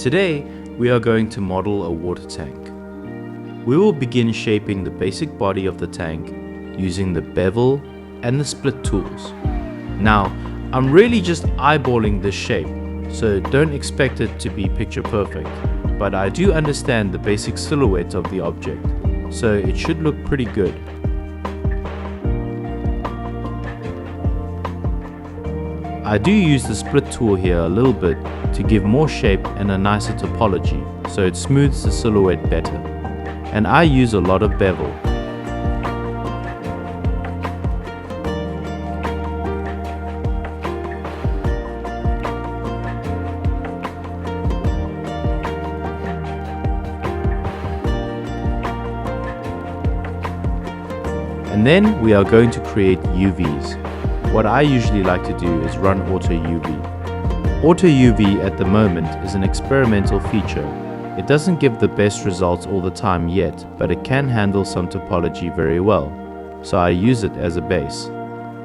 Today, we are going to model a water tank. We will begin shaping the basic body of the tank using the bevel and the split tools. Now, I'm really just eyeballing this shape, so don't expect it to be picture perfect, but I do understand the basic silhouette of the object, so it should look pretty good. I do use the split tool here a little bit to give more shape and a nicer topology, so it smooths the silhouette better. And I use a lot of bevel. And then we are going to create UVs. What I usually like to do is run Auto UV. Auto UV at the moment is an experimental feature. It doesn't give the best results all the time yet, but it can handle some topology very well. So I use it as a base.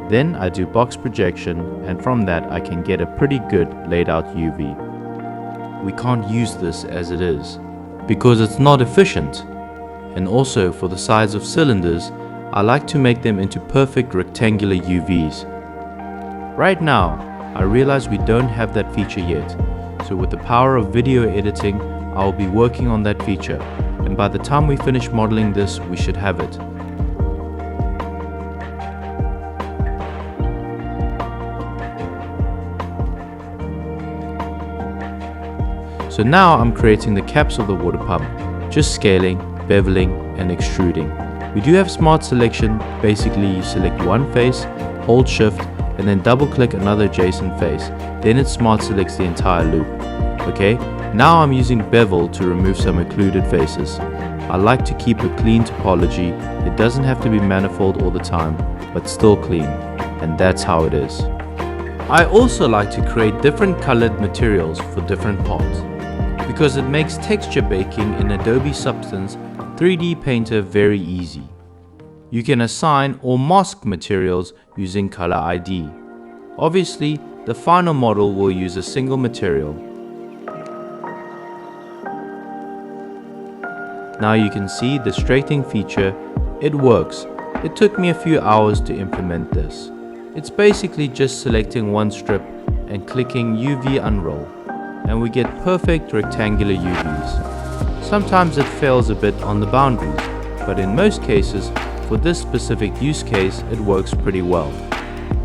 Then I do box projection, and from that I can get a pretty good laid out UV. We can't use this as it is, because it's not efficient. And also for the size of cylinders, I like to make them into perfect rectangular UVs. Right now, I realize we don't have that feature yet, so with the power of video editing, I will be working on that feature, and by the time we finish modeling this, we should have it. So now I'm creating the caps of the water pump, just scaling, beveling, and extruding. We do have smart selection. Basically you select one face, hold shift, and then double click another adjacent face. Then it smart selects the entire loop. Okay, now I'm using bevel to remove some occluded faces. I like to keep a clean topology. It doesn't have to be manifold all the time, but still clean. And that's how it is. I also like to create different colored materials for different parts, because it makes texture baking in Adobe Substance 3D Painter very easy. You can assign or mask materials using Color ID. Obviously, the final model will use a single material. Now you can see the straightening feature. It works. It took me a few hours to implement this. It's basically just selecting one strip and clicking UV unroll, and we get perfect rectangular UVs. Sometimes it fails a bit on the boundaries, but in most cases, for this specific use case, it works pretty well.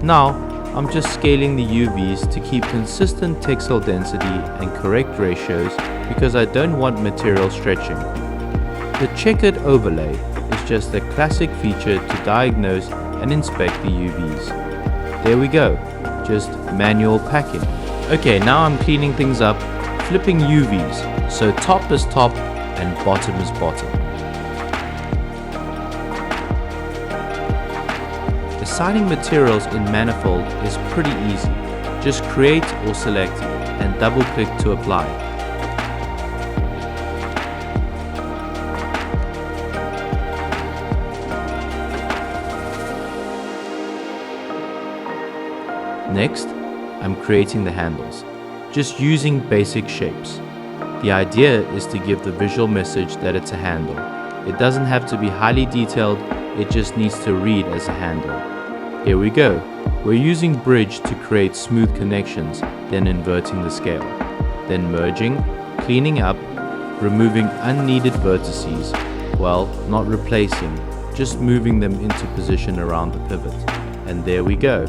Now, I'm just scaling the UVs to keep consistent textile density and correct ratios because I don't want material stretching. The checkered overlay is just a classic feature to diagnose and inspect the UVs. There we go, just manual packing. Okay, now I'm cleaning things up, flipping UVs, so top is top and bottom is bottom. Assigning materials in Manifold is pretty easy. Just create or select and double click to apply. Next, I'm creating the handles, just using basic shapes. The idea is to give the visual message that it's a handle. It doesn't have to be highly detailed, it just needs to read as a handle. Here we go. We're using bridge to create smooth connections, then inverting the scale. Then merging, cleaning up, removing unneeded vertices. Well, not replacing, just moving them into position around the pivot. And there we go.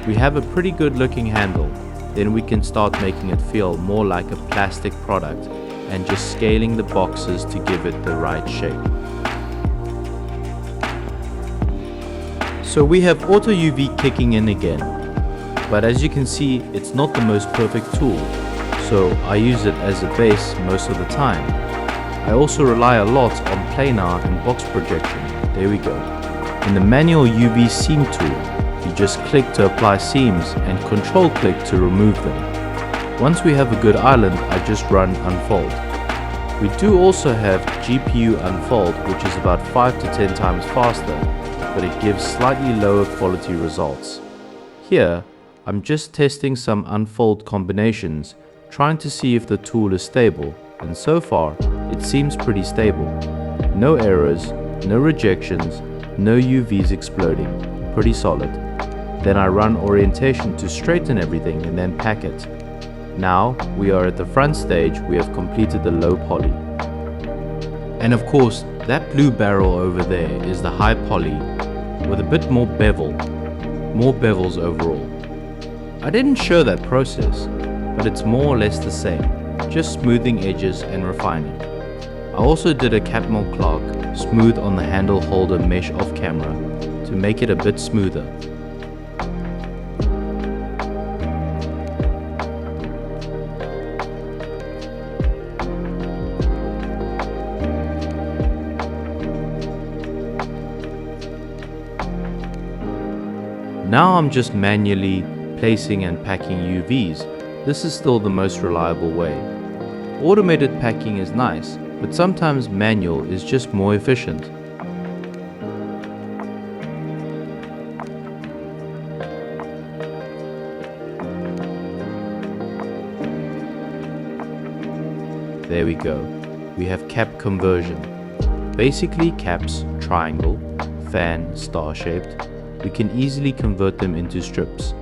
We have a pretty good looking handle. Then we can start making it feel more like a plastic product and just scaling the boxes to give it the right shape. So we have Auto UV kicking in again, but as you can see, it's not the most perfect tool, so I use it as a base most of the time. I also rely a lot on planar and box projection. There we go. In the manual UV seam tool, you just click to apply seams and control click to remove them. Once we have a good island, I just run unfold. We do also have GPU unfold, which is about 5 to 10 times faster, but it gives slightly lower quality results. Here, I'm just testing some unfold combinations, trying to see if the tool is stable, and so far, it seems pretty stable. No errors, no rejections, no UVs exploding, pretty solid. Then I run orientation to straighten everything and then pack it. Now we are at the front stage, we have completed the low poly. And of course, that blue barrel over there is the high poly with a bit more bevel, more bevels overall. I didn't show that process, but it's more or less the same, just smoothing edges and refining. I also did a Catmull Clark smooth on the handle holder mesh off camera to make it a bit smoother. Now I'm just manually placing and packing UVs. This is still the most reliable way. Automated packing is nice, but sometimes manual is just more efficient. There we go. We have cap conversion. Basically caps, triangle, fan, star-shaped. We can easily convert them into strips.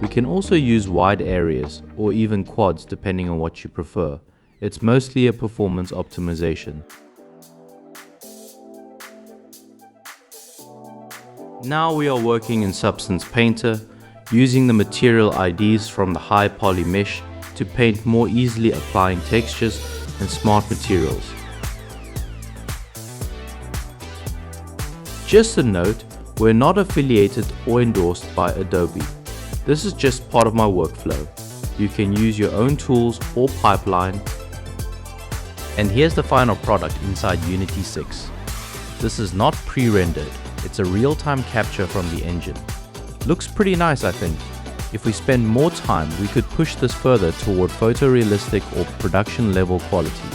We can also use wide areas or even quads depending on what you prefer. It's mostly a performance optimization. Now we are working in Substance Painter, using the material IDs from the high poly mesh to paint more easily, applying textures and smart materials. Just a note, we're not affiliated or endorsed by Adobe. This is just part of my workflow. You can use your own tools or pipeline. And here's the final product inside Unity 6. This is not pre-rendered, it's a real-time capture from the engine. Looks pretty nice, I think. If we spend more time, we could push this further toward photorealistic or production level quality.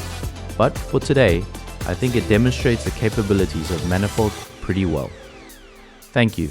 But for today, I think it demonstrates the capabilities of Manifold pretty well. Thank you.